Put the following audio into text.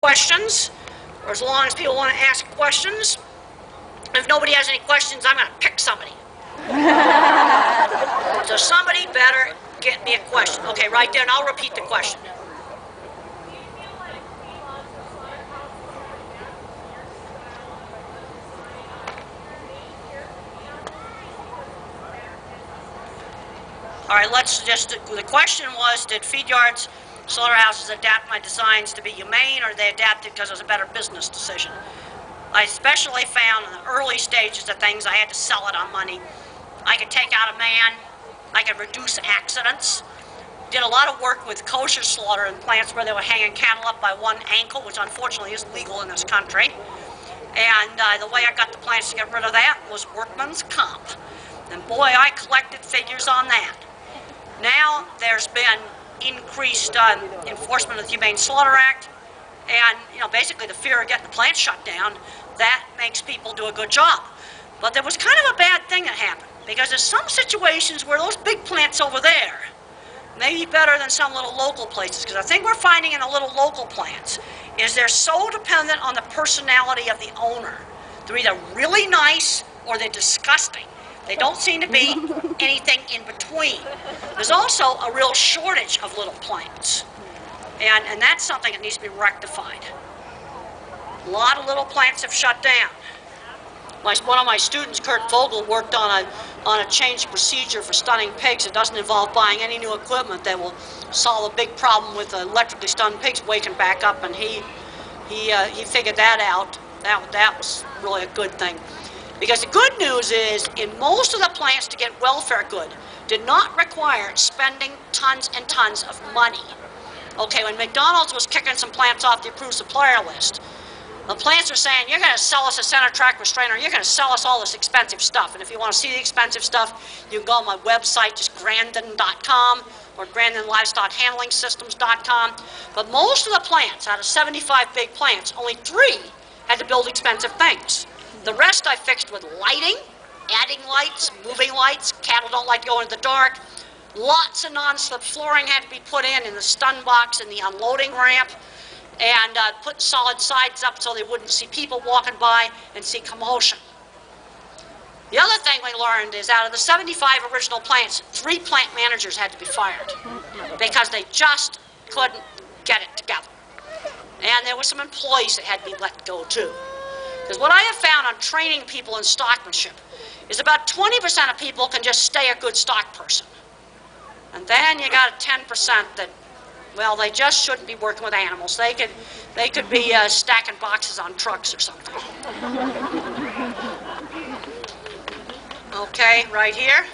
questions, or as long as people want to ask questions. If nobody has any questions, I'm going to pick somebody. So somebody better get me a question. Okay, right there, and I'll repeat the question. All right, the question was, did feed yards, slaughterhouses adapt my designs to be humane, or they adapted because it was a better business decision? I especially found in the early stages of things, I had to sell it on money. I could take out a man, I could reduce accidents. Did a lot of work with kosher slaughter in plants where they were hanging cattle up by one ankle, which unfortunately is legal in this country. And the way I got the plants to get rid of that was workman's comp. And boy, I collected figures on that. Now there's been increased enforcement of the Humane Slaughter Act, and basically the fear of getting the plant shut down, that makes people do a good job. But there was kind of a bad thing that happened, because there's some situations where those big plants over there may be better than some little local places, because I think we're finding in the little local plants is they're so dependent on the personality of the owner. They're either really nice or they're disgusting. They don't seem to be anything in between. There's also a real shortage of little plants, and that's something that needs to be rectified. A lot of little plants have shut down. One of my students, Kurt Vogel, worked on a changed procedure for stunning pigs. It doesn't involve buying any new equipment that will solve a big problem with electrically stunned pigs waking back up, and he figured that out. That was really a good thing. Because the good news is, in most of the plants to get welfare good, did not require spending tons and tons of money. Okay, when McDonald's was kicking some plants off the approved supplier list, the plants are saying, you're going to sell us a center track restrainer, you're going to sell us all this expensive stuff. And if you want to see the expensive stuff, you can go on my website, just Grandin.com or GrandinLivestockHandlingSystems.com. But most of the plants, out of 75 big plants, only 3 had to build expensive things. The rest I fixed with lighting, adding lights, moving lights. Cattle don't like to go into the dark. Lots of non-slip flooring had to be put in the stun box and the unloading ramp, and put solid sides up so they wouldn't see people walking by and see commotion. The other thing we learned is out of the 75 original plants, 3 plant managers had to be fired because they just couldn't get it together. And there were some employees that had to be let go too. Because what I have found on training people in stockmanship is about 20% of people can just stay a good stock person. And then you got a 10% that, well, they just shouldn't be working with animals. They could be stacking boxes on trucks or something. Okay, right here.